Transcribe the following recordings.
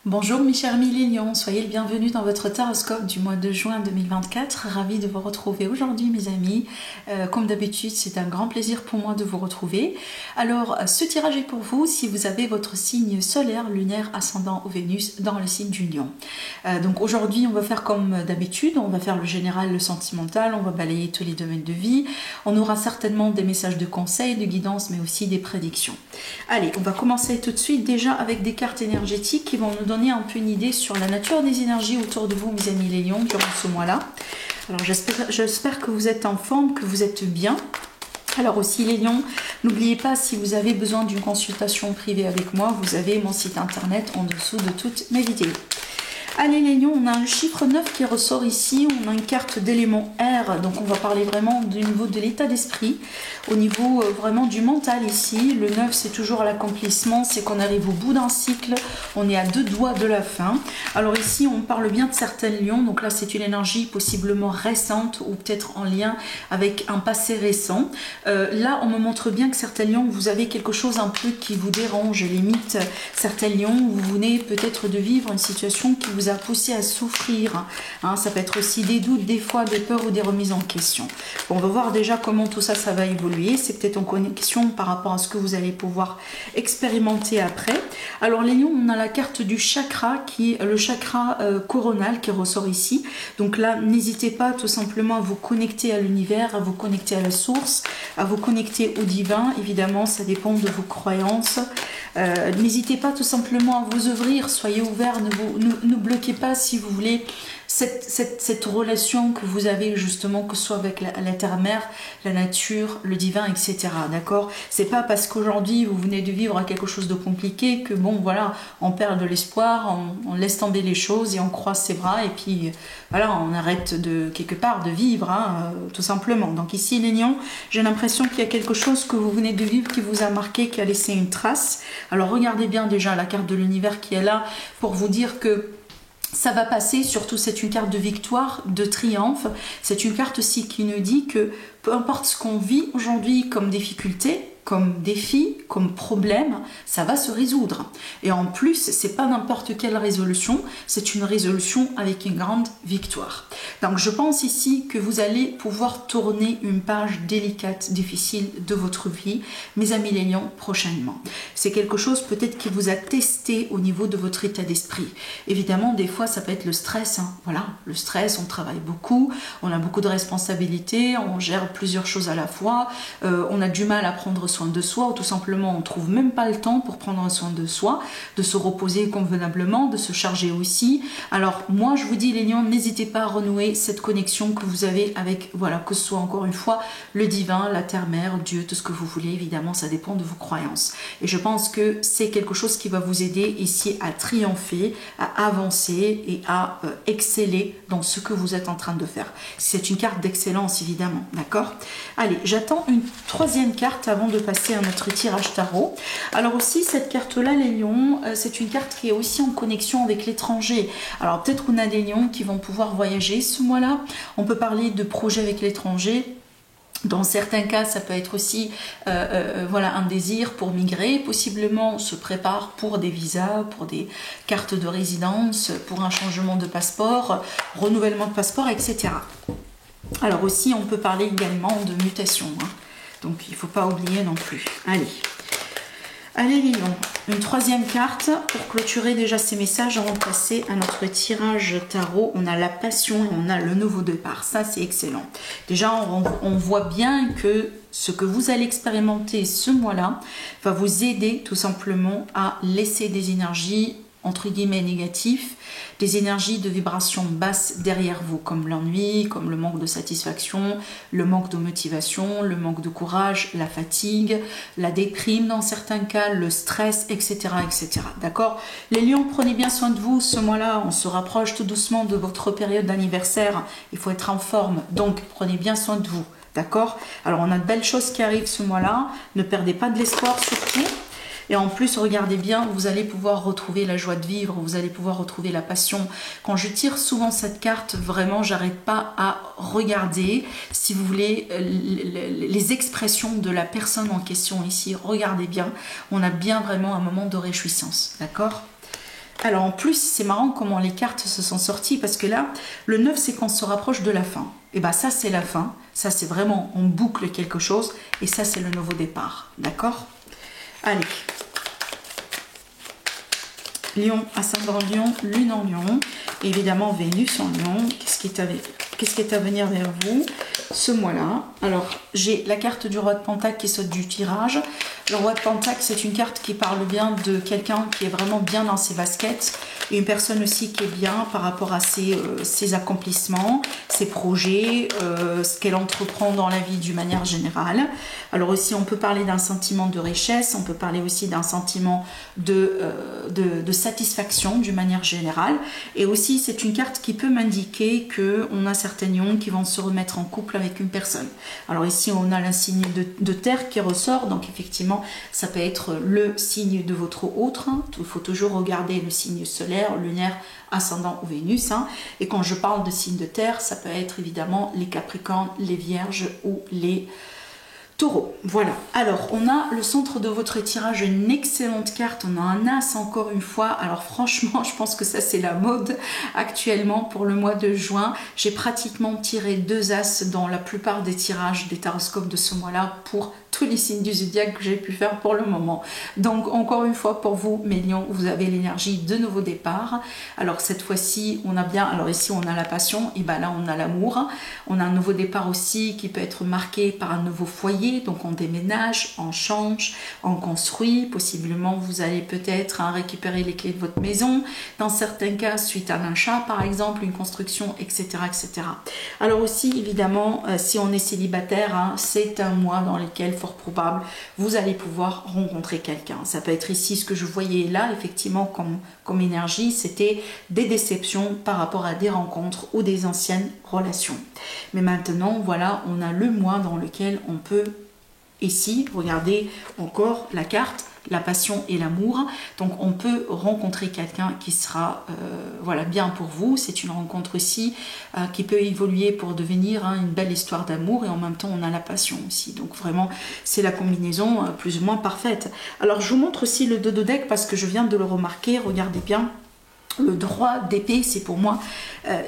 Bonjour mes chers milléniaux, soyez le bienvenu dans votre taroscope du mois de juin 2024. Ravi de vous retrouver aujourd'hui mes amis. Comme d'habitude, c'est un grand plaisir pour moi de vous retrouver. Alors, ce tirage est pour vous si vous avez votre signe solaire, lunaire, ascendant ou Vénus dans le signe du Lion. Donc aujourd'hui, on va faire comme d'habitude, on va faire le général, le sentimental, on va balayer tous les domaines de vie. On aura certainement des messages de conseils, de guidance, mais aussi des prédictions. Allez, on va commencer tout de suite déjà avec des cartes énergétiques qui vont nous donner un peu une idée sur la nature des énergies autour de vous, mes amis les lions, durant ce mois-là. Alors j'espère que vous êtes en forme, que vous êtes bien. Alors aussi les lions, n'oubliez pas, si vous avez besoin d'une consultation privée avec moi, vous avez mon site internet en dessous de toutes mes vidéos. Allez les lions, on a un chiffre 9 qui ressort ici, on a une carte d'élément air, donc on va parler vraiment du niveau de l'état d'esprit, au niveau vraiment du mental ici. Le 9 c'est toujours l'accomplissement, c'est qu'on arrive au bout d'un cycle, on est à 2 doigts de la fin. Alors ici on parle bien de certains lions, donc là c'est une énergie possiblement récente ou peut-être en lien avec un passé récent. Là on me montre bien que certains lions, vous avez quelque chose un peu qui vous dérange, limite certains lions, vous venez peut-être de vivre une situation qui vous a poussé à souffrir, hein, ça peut être aussi des doutes, des fois des peurs ou des remises en question. Bon, on va voir déjà comment tout ça va évoluer, c'est peut-être en connexion par rapport à ce que vous allez pouvoir expérimenter après. Alors les lions, on a la carte du chakra qui est le chakra coronal qui ressort ici, donc là n'hésitez pas tout simplement à vous connecter à l'univers, à vous connecter à la source, à vous connecter au divin. Évidemment ça dépend de vos croyances. N'hésitez pas tout simplement à vous ouvrir, soyez ouverts, ne bloquez pas si vous voulez cette relation que vous avez justement, que ce soit avec la terre-mère, la nature, le divin, etc. D'accord? C'est pas parce qu'aujourd'hui vous venez de vivre quelque chose de compliqué que bon voilà, on perd de l'espoir, on laisse tomber les choses et on croise ses bras et puis voilà, on arrête de quelque part de vivre, hein, tout simplement. Donc ici les lions, j'ai l'impression qu'il y a quelque chose que vous venez de vivre qui vous a marqué, qui a laissé une trace. Alors regardez bien déjà la carte de l'univers qui est là pour vous dire que ça va passer. Surtout c'est une carte de victoire, de triomphe. C'est une carte aussi qui nous dit que peu importe ce qu'on vit aujourd'hui comme difficulté, comme défi, comme problème, ça va se résoudre. Et en plus, c'est pas n'importe quelle résolution, c'est une résolution avec une grande victoire. Donc je pense ici que vous allez pouvoir tourner une page délicate, difficile de votre vie, mes amis les lions, prochainement. C'est quelque chose peut-être qui vous a testé au niveau de votre état d'esprit. Évidemment, des fois, ça peut être le stress, hein. Voilà, le stress, on travaille beaucoup, on a beaucoup de responsabilités, on gère plusieurs choses à la fois, on a du mal à prendre soin de soi, ou tout simplement on trouve même pas le temps pour prendre soin de soi, de se reposer convenablement, de se charger aussi. Alors moi je vous dis les lions, n'hésitez pas à renouer cette connexion que vous avez avec, voilà, que ce soit encore une fois le divin, la terre-mère, Dieu, tout ce que vous voulez. Évidemment ça dépend de vos croyances et je pense que c'est quelque chose qui va vous aider ici à triompher, à avancer et à exceller dans ce que vous êtes en train de faire. C'est une carte d'excellence évidemment, d'accord? Allez, j'attends une troisième carte avant de passer à notre tirage tarot. Alors aussi cette carte là les lions, c'est une carte qui est aussi en connexion avec l'étranger. Alors peut-être qu'on a des lions qui vont pouvoir voyager ce mois-là, on peut parler de projets avec l'étranger. Dans certains cas, ça peut être aussi voilà, un désir pour migrer. Possiblement, on se prépare pour des visas, pour des cartes de résidence, pour un changement de passeport, renouvellement de passeport, etc. Alors aussi, on peut parler également de mutation, hein. Donc il ne faut pas oublier non plus. Allez les lions, une troisième carte pour clôturer déjà ces messages avant de passer à notre tirage tarot. On a la passion et on a le nouveau départ. Ça c'est excellent. Déjà on voit bien que ce que vous allez expérimenter ce mois-là va vous aider tout simplement à laisser des énergies entre guillemets négatifs, des énergies de vibration basse derrière vous, comme l'ennui, comme le manque de satisfaction, le manque de motivation, le manque de courage, la fatigue, la déprime dans certains cas, le stress, etc. etc. D'accord? Les lions, prenez bien soin de vous ce mois-là, on se rapproche tout doucement de votre période d'anniversaire, il faut être en forme, donc prenez bien soin de vous. D'accord? Alors on a de belles choses qui arrivent ce mois-là, ne perdez pas de l'espoir surtout. Et en plus, regardez bien, vous allez pouvoir retrouver la joie de vivre, vous allez pouvoir retrouver la passion. Quand je tire souvent cette carte, vraiment, j'arrête pas à regarder, si vous voulez, les expressions de la personne en question ici. Regardez bien, on a bien vraiment un moment de réjouissance, d'accord? Alors en plus, c'est marrant comment les cartes se sont sorties parce que là, le 9, c'est qu'on se rapproche de la fin. Et bien ça, c'est la fin. Ça, c'est vraiment, on boucle quelque chose. Et ça, c'est le nouveau départ. D'accord? Allez. Lion, ascendant Lion, Lune en Lion. Et évidemment, Vénus en Lion. Qu'est-ce qui est à venir vers vous ce mois-là? Alors, j'ai la carte du roi de Pentacle qui saute du tirage. Le roi de Pentacle, c'est une carte qui parle bien de quelqu'un qui est vraiment bien dans ses baskets. Et une personne aussi qui est bien par rapport à ses accomplissements, ses projets, ce qu'elle entreprend dans la vie d'une manière générale. Alors aussi, on peut parler d'un sentiment de richesse, on peut parler aussi d'un sentiment de satisfaction d'une manière générale. Et aussi, c'est une carte qui peut m'indiquer qu'on a certains lions qui vont se remettre en couple avec une personne. Alors ici, on a le signe de terre qui ressort, donc effectivement, ça peut être le signe de votre autre. Il faut toujours regarder le signe solaire, lunaire, ascendant ou Vénus. Et quand je parle de signe de terre, ça peut être évidemment les Capricornes, les Vierges ou les Taureaux. Voilà. Alors, on a le centre de votre tirage, une excellente carte. On a un as encore une fois. Alors franchement, je pense que ça c'est la mode actuellement pour le mois de juin. J'ai pratiquement tiré 2 as dans la plupart des tirages des taroscopes de ce mois-là pour tous les signes du zodiaque que j'ai pu faire pour le moment. Donc encore une fois pour vous mes lions, vous avez l'énergie de nouveau départ. Alors cette fois-ci on a bien, alors ici on a la passion, et ben là on a l'amour. On a un nouveau départ aussi qui peut être marqué par un nouveau foyer, donc on déménage, on change, on construit, possiblement vous allez peut-être récupérer les clés de votre maison, dans certains cas suite à un achat par exemple, une construction, etc. etc. Alors aussi évidemment si on est célibataire, c'est un mois dans lequel fort probable, vous allez pouvoir rencontrer quelqu'un. Ça peut être ici ce que je voyais là, effectivement, comme énergie, c'était des déceptions par rapport à des rencontres ou des anciennes relations. Mais maintenant, voilà, on a le mois dans lequel on peut, ici, regardez encore la carte, la passion et l'amour. Donc on peut rencontrer quelqu'un qui sera voilà, bien pour vous. C'est une rencontre aussi qui peut évoluer pour devenir une belle histoire d'amour, et en même temps on a la passion aussi. Donc vraiment c'est la combinaison plus ou moins parfaite. Alors je vous montre aussi le dos de deck parce que je viens de le remarquer, regardez bien. Le droit d'épée, c'est pour moi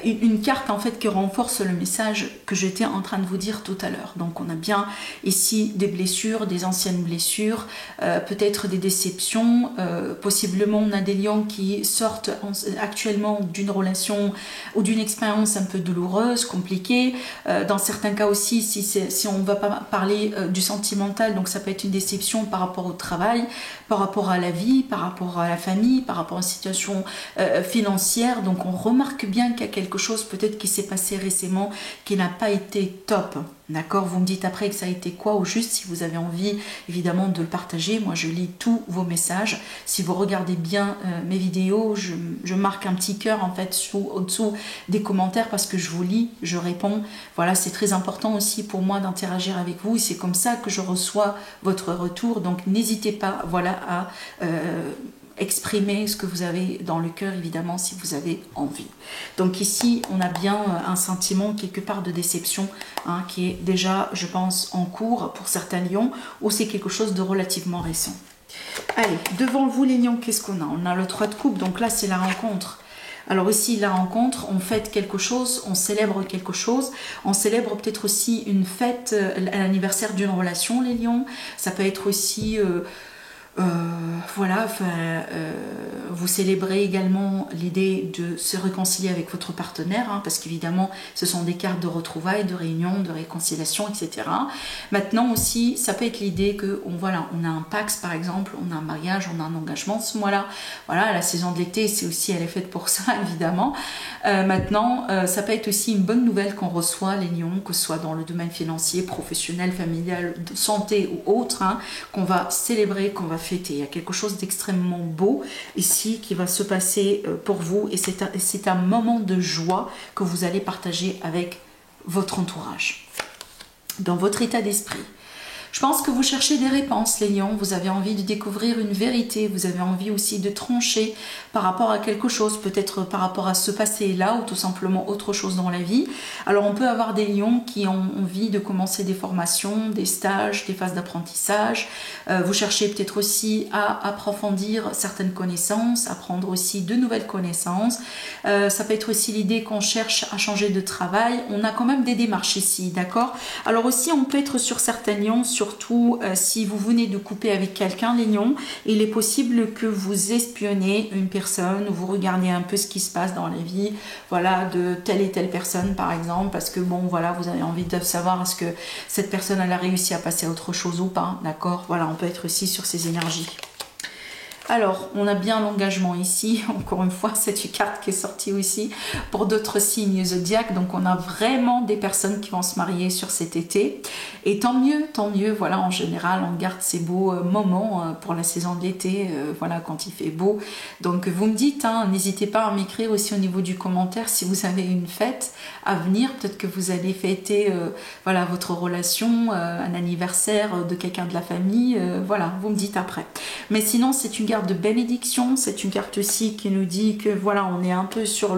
une carte en fait qui renforce le message que j'étais en train de vous dire tout à l'heure. Donc on a bien ici des blessures, des anciennes blessures, peut-être des déceptions, possiblement on a des lions qui sortent actuellement d'une relation ou d'une expérience un peu douloureuse, compliquée. Dans certains cas aussi, si on ne va pas parler du sentimental, donc ça peut être une déception par rapport au travail, par rapport à la vie, par rapport à la famille, par rapport à une situation financière. Donc on remarque bien qu'il y a quelque chose peut-être qui s'est passé récemment qui n'a pas été top. D'accord, vous me dites après que ça a été quoi au juste, si vous avez envie évidemment de le partager. Moi je lis tous vos messages. Si vous regardez bien mes vidéos, je marque un petit cœur en fait au-dessous des commentaires parce que je vous lis, je réponds. Voilà, c'est très important aussi pour moi d'interagir avec vous et c'est comme ça que je reçois votre retour. Donc n'hésitez pas, voilà, à exprimer ce que vous avez dans le cœur, évidemment, si vous avez envie. Donc ici, on a bien un sentiment quelque part de déception qui est déjà, je pense, en cours pour certains lions, ou c'est quelque chose de relativement récent. Allez, devant vous les lions, qu'est-ce qu'on a? On a le 3 de coupe, donc là c'est la rencontre. Alors ici, la rencontre, on fête quelque chose, on célèbre quelque chose, on célèbre peut-être aussi une fête, l'anniversaire d'une relation, les lions. Ça peut être aussi... voilà, vous célébrez également l'idée de se réconcilier avec votre partenaire, parce qu'évidemment ce sont des cartes de retrouvailles, de réunion, de réconciliation, etc. Maintenant aussi, ça peut être l'idée que voilà, on a un Pax par exemple, on a un mariage, on a un engagement ce mois-là. Voilà, la saison de l'été, c'est aussi, elle est faite pour ça évidemment. Maintenant, ça peut être aussi une bonne nouvelle qu'on reçoit les lions, que ce soit dans le domaine financier, professionnel, familial, de santé ou autre, qu'on va célébrer, qu'on va fêter. Il y a quelque chose d'extrêmement beau ici qui va se passer pour vous et c'est un moment de joie que vous allez partager avec votre entourage. Dans votre état d'esprit, Je pense que vous cherchez des réponses, les lions. Vous avez envie de découvrir une vérité. Vous avez envie aussi de trancher par rapport à quelque chose, peut-être par rapport à ce passé-là ou tout simplement autre chose dans la vie. Alors, on peut avoir des lions qui ont envie de commencer des formations, des stages, des phases d'apprentissage. Vous cherchez peut-être aussi à approfondir certaines connaissances, apprendre aussi de nouvelles connaissances. Ça peut être aussi l'idée qu'on cherche à changer de travail. On a quand même des démarches ici, d'accord? Alors aussi, on peut être sur certains lions, surtout si vous venez de couper avec quelqu'un, les lions, il est possible que vous espionnez une personne, vous regardez un peu ce qui se passe dans la vie, voilà, de telle et telle personne par exemple, parce que bon, voilà, vous avez envie de savoir est-ce que cette personne elle a réussi à passer à autre chose ou pas, d'accord? Voilà, on peut être aussi sur ces énergies. Alors, on a bien l'engagement ici, encore une fois, c'est une carte qui est sortie aussi pour d'autres signes zodiaques, donc on a vraiment des personnes qui vont se marier sur cet été, et tant mieux, voilà, en général, on garde ces beaux moments pour la saison de l'été, voilà, quand il fait beau, donc vous me dites, hein, n'hésitez pas à m'écrire aussi au niveau du commentaire si vous avez une fête à venir, peut-être que vous allez fêter, voilà, votre relation, un anniversaire de quelqu'un de la famille, voilà, vous me dites après. Mais sinon, c'est une carte de bénédiction, c'est une carte aussi qui nous dit que voilà, on est un peu sur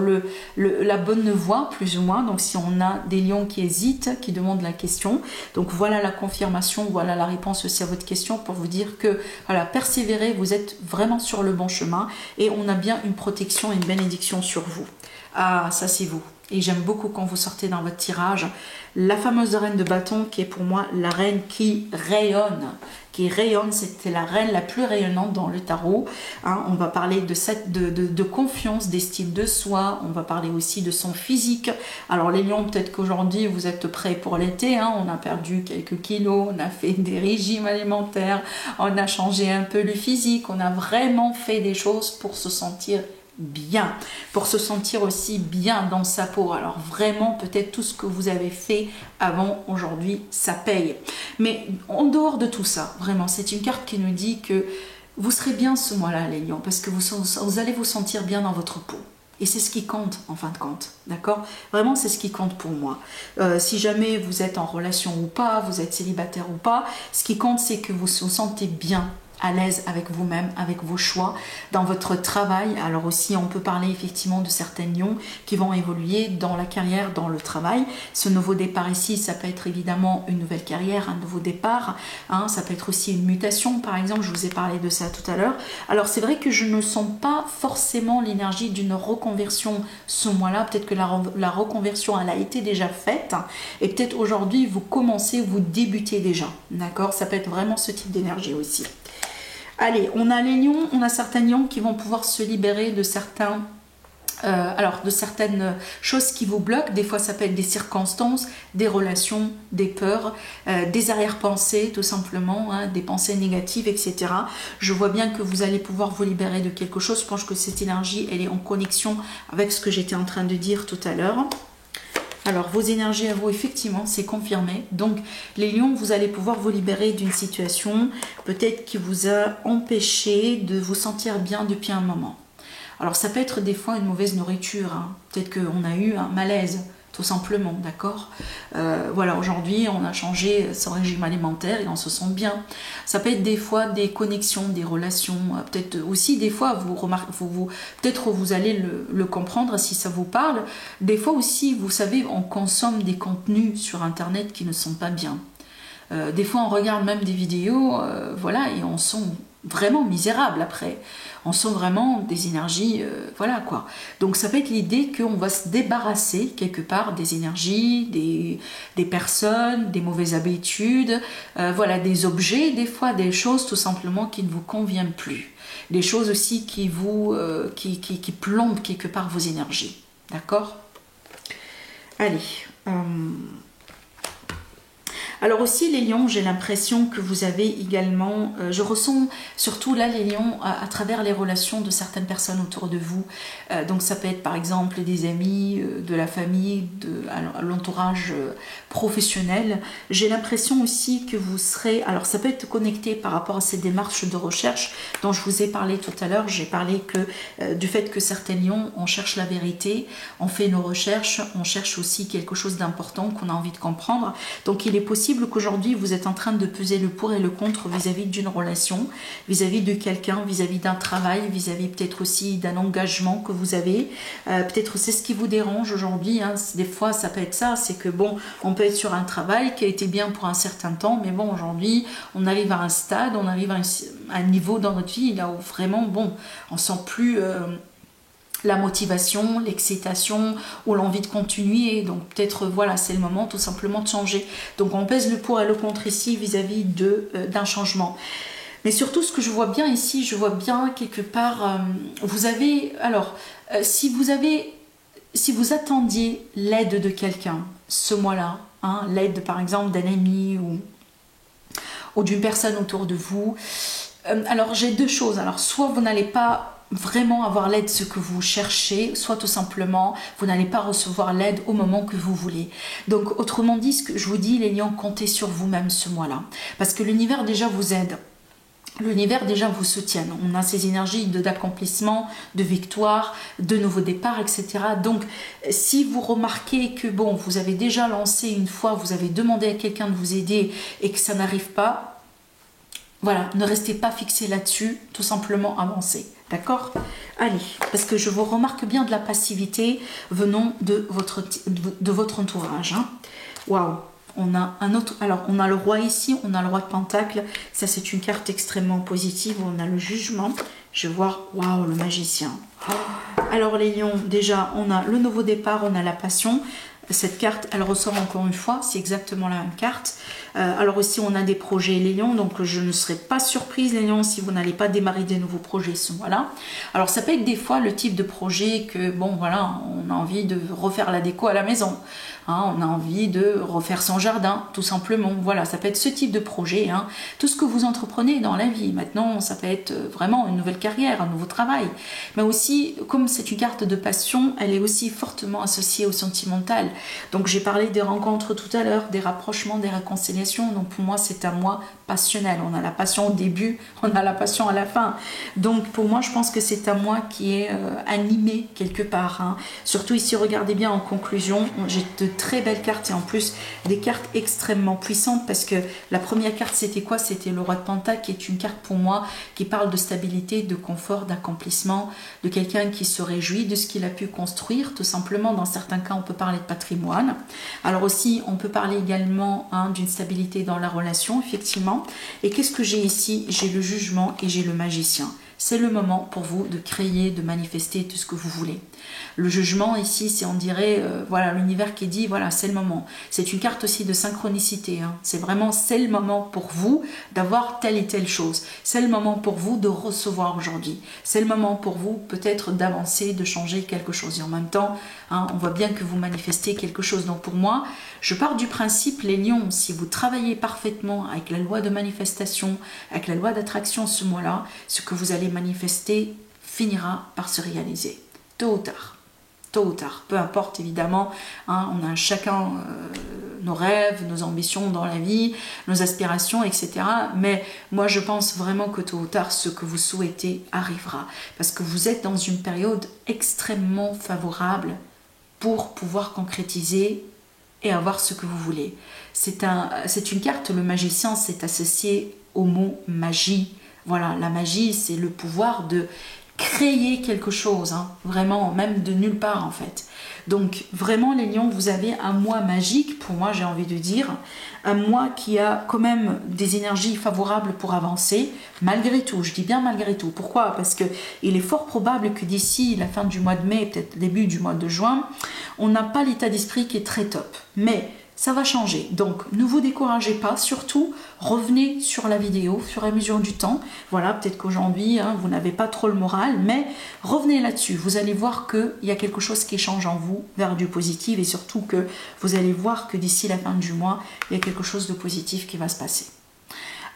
la bonne voie, plus ou moins. Donc si on a des lions qui hésitent, qui demandent la question, donc voilà la confirmation, voilà la réponse aussi à votre question pour vous dire que voilà, persévérez, vous êtes vraiment sur le bon chemin et on a bien une protection et une bénédiction sur vous. Ah, ça c'est vous. Et j'aime beaucoup quand vous sortez dans votre tirage la fameuse reine de bâton qui est pour moi la reine qui rayonne. C'était la reine la plus rayonnante dans le tarot. Hein, on va parler de confiance, d'estime de soi, on va parler aussi de son physique. Alors les lions, peut-être qu'aujourd'hui vous êtes prêts pour l'été, hein, on a perdu quelques kilos, on a fait des régimes alimentaires, on a changé un peu le physique, on a vraiment fait des choses pour se sentir bien, pour se sentir aussi bien dans sa peau. Alors vraiment, peut-être tout ce que vous avez fait avant, aujourd'hui, ça paye. Mais en dehors de tout ça, vraiment, c'est une carte qui nous dit que vous serez bien ce mois-là, les lions, parce que vous allez vous sentir bien dans votre peau. Et c'est ce qui compte, en fin de compte, d'accord? Vraiment, c'est ce qui compte pour moi. Si jamais vous êtes en relation ou pas, vous êtes célibataire ou pas, ce qui compte, c'est que vous vous sentez bien, à l'aise avec vous-même, avec vos choix, dans votre travail. Alors aussi, on peut parler effectivement de certains lions qui vont évoluer dans la carrière, dans le travail. Ce nouveau départ ici, ça peut être évidemment une nouvelle carrière, un nouveau départ. Hein, ça peut être aussi une mutation, par exemple. Je vous ai parlé de ça tout à l'heure. Alors c'est vrai que je ne sens pas forcément l'énergie d'une reconversion ce mois-là. Peut-être que la reconversion, elle a été déjà faite. Et peut-être aujourd'hui, vous commencez, vous débutez déjà. D'accord? Ça peut être vraiment ce type d'énergie aussi. Allez, on a les lions, on a certains lions qui vont pouvoir se libérer de certaines choses qui vous bloquent. Des fois, ça peut être des circonstances, des relations, des peurs, des arrière-pensées, tout simplement, hein, des pensées négatives, etc. Je vois bien que vous allez pouvoir vous libérer de quelque chose. Je pense que cette énergie, elle est en connexion avec ce que j'étais en train de dire tout à l'heure. Alors, vos énergies à vous, effectivement, c'est confirmé. Donc, les lions, vous allez pouvoir vous libérer d'une situation peut-être qui vous a empêché de vous sentir bien depuis un moment. Alors, ça peut être des fois une mauvaise nourriture. Hein. Peut-être qu'on a eu un malaise, tout simplement, d'accord? Voilà, aujourd'hui, on a changé son régime alimentaire et on se sent bien. Ça peut être des fois des connexions, des relations. Peut-être aussi, des fois, peut-être vous allez le comprendre si ça vous parle. Des fois aussi, vous savez, on consomme des contenus sur Internet qui ne sont pas bien. Des fois, on regarde même des vidéos, voilà, et on sent vraiment misérable après. On sent vraiment des énergies, voilà quoi. Donc ça peut être l'idée qu'on va se débarrasser quelque part des énergies, des personnes, des mauvaises habitudes, voilà, des objets, des fois des choses tout simplement qui ne vous conviennent plus. Des choses aussi qui vous, qui plombent quelque part vos énergies. D'accord? Allez. Alors aussi les lions, j'ai l'impression que vous avez également, je ressens surtout là les lions à travers les relations de certaines personnes autour de vous. Donc ça peut être par exemple des amis, de la famille, de l'entourage professionnel. J'ai l'impression aussi que vous serez, alors ça peut être connecté par rapport à ces démarches de recherche dont je vous ai parlé tout à l'heure. J'ai parlé du fait que certains lions, on cherche la vérité, on fait nos recherches, on cherche aussi quelque chose d'important qu'on a envie de comprendre. Donc il est possible possible qu'aujourd'hui vous êtes en train de peser le pour et le contre vis-à-vis d'une relation, vis-à-vis de quelqu'un, vis-à-vis d'un travail, vis-à-vis peut-être aussi d'un engagement que vous avez. Peut-être c'est ce qui vous dérange aujourd'hui, hein. Des fois ça peut être ça, c'est que bon, on peut être sur un travail qui a été bien pour un certain temps, mais bon, aujourd'hui on arrive à un stade, on arrive à un niveau dans notre vie là où vraiment, bon, on sent plus la motivation, l'excitation ou l'envie de continuer. Donc peut-être voilà, c'est le moment tout simplement de changer. Donc on pèse le pour et le contre ici vis-à-vis d'un changement. Mais surtout ce que je vois bien ici, je vois bien quelque part, vous avez, alors si vous attendiez l'aide de quelqu'un ce mois-là, hein, l'aide par exemple d'un ami ou d'une personne autour de vous, alors j'ai deux choses. Alors soit vous n'allez pas vraiment avoir l'aide ce que vous cherchez, soit tout simplement vous n'allez pas recevoir l'aide au moment que vous voulez. Donc autrement dit, ce que je vous dis les lions, comptez sur vous-même ce mois-là, parce que l'univers déjà vous aide. L'univers déjà vous soutient. On a ces énergies d'accomplissement, de victoire, de nouveau départ, etc. Donc si vous remarquez que bon, vous avez déjà lancé une fois, vous avez demandé à quelqu'un de vous aider et que ça n'arrive pas, voilà, ne restez pas fixé là-dessus, tout simplement avancez. D'accord? Allez, parce que je vous remarque bien de la passivité venant de votre entourage. Hein. Waouh! On a un autre. Alors, on a le roi ici, on a le roi de Pentacle. Ça, c'est une carte extrêmement positive. On a le jugement. Je vais voir, waouh, le magicien. Alors, les lions, déjà, on a le nouveau départ, on a la passion. Cette carte, elle ressort encore une fois, c'est exactement la même carte. Alors aussi, on a des projets, les lions, donc je ne serais pas surprise, les lions, si vous n'allez pas démarrer des nouveaux projets ce mois-là. Alors ça peut être des fois le type de projet que, bon voilà, on a envie de refaire la déco à la maison, hein, on a envie de refaire son jardin, tout simplement. Voilà, ça peut être ce type de projet, hein. Tout ce que vous entreprenez dans la vie. Maintenant, ça peut être vraiment une nouvelle carrière, un nouveau travail. Mais aussi, comme c'est une carte de passion, elle est aussi fortement associée au sentimental. Donc j'ai parlé des rencontres tout à l'heure, des rapprochements, des réconciliations. Donc pour moi c'est un mois passionnel. On a la passion au début, on a la passion à la fin. Donc pour moi je pense que c'est un mois qui est animé quelque part. Hein. Surtout ici, regardez bien en conclusion, j'ai de très belles cartes et en plus des cartes extrêmement puissantes parce que la première carte c'était quoi? C'était le roi de Pentacle qui est une carte pour moi qui parle de stabilité, de confort, d'accomplissement, de quelqu'un qui se réjouit de ce qu'il a pu construire. Tout simplement, dans certains cas on peut parler de patrimoine. Alors aussi on peut parler également hein, d'une stabilité dans la relation, effectivement. Et qu'est-ce que j'ai ici? J'ai le jugement et j'ai le magicien. C'est le moment pour vous de créer, de manifester tout ce que vous voulez. Le jugement ici, c'est on dirait, voilà, l'univers qui dit, voilà, c'est le moment. C'est une carte aussi de synchronicité. Hein. C'est vraiment, c'est le moment pour vous d'avoir telle et telle chose. C'est le moment pour vous de recevoir aujourd'hui. C'est le moment pour vous peut-être d'avancer, de changer quelque chose. Et en même temps, hein, on voit bien que vous manifestez quelque chose. Donc pour moi, je pars du principe, les lions, si vous travaillez parfaitement avec la loi de manifestation, avec la loi d'attraction ce mois-là, ce que vous allez manifester finira par se réaliser. Tôt ou tard, peu importe évidemment, hein, on a chacun nos rêves, nos ambitions dans la vie, nos aspirations, etc. Mais moi je pense vraiment que tôt ou tard, ce que vous souhaitez arrivera. Parce que vous êtes dans une période extrêmement favorable pour pouvoir concrétiser et avoir ce que vous voulez. C'est une carte, le magicien, c'est associé au mot magie. Voilà, la magie, c'est le pouvoir de créer quelque chose, hein, vraiment, même de nulle part en fait. Donc vraiment les lions, vous avez un mois magique, pour moi j'ai envie de dire, un mois qui a quand même des énergies favorables pour avancer, malgré tout, je dis bien malgré tout. Pourquoi? Parce que il est fort probable que d'ici la fin du mois de mai, peut-être début du mois de juin, on n'a pas l'état d'esprit qui est très top. Mais ça va changer. Donc, ne vous découragez pas. Surtout, revenez sur la vidéo au fur et à mesure du temps. Voilà, peut-être qu'aujourd'hui, hein, vous n'avez pas trop le moral, mais revenez là-dessus. Vous allez voir qu'il y a quelque chose qui change en vous vers du positif et surtout que vous allez voir que d'ici la fin du mois, il y a quelque chose de positif qui va se passer.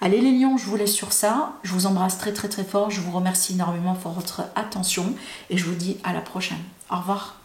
Allez les lions, je vous laisse sur ça. Je vous embrasse très très très fort. Je vous remercie énormément pour votre attention et je vous dis à la prochaine. Au revoir.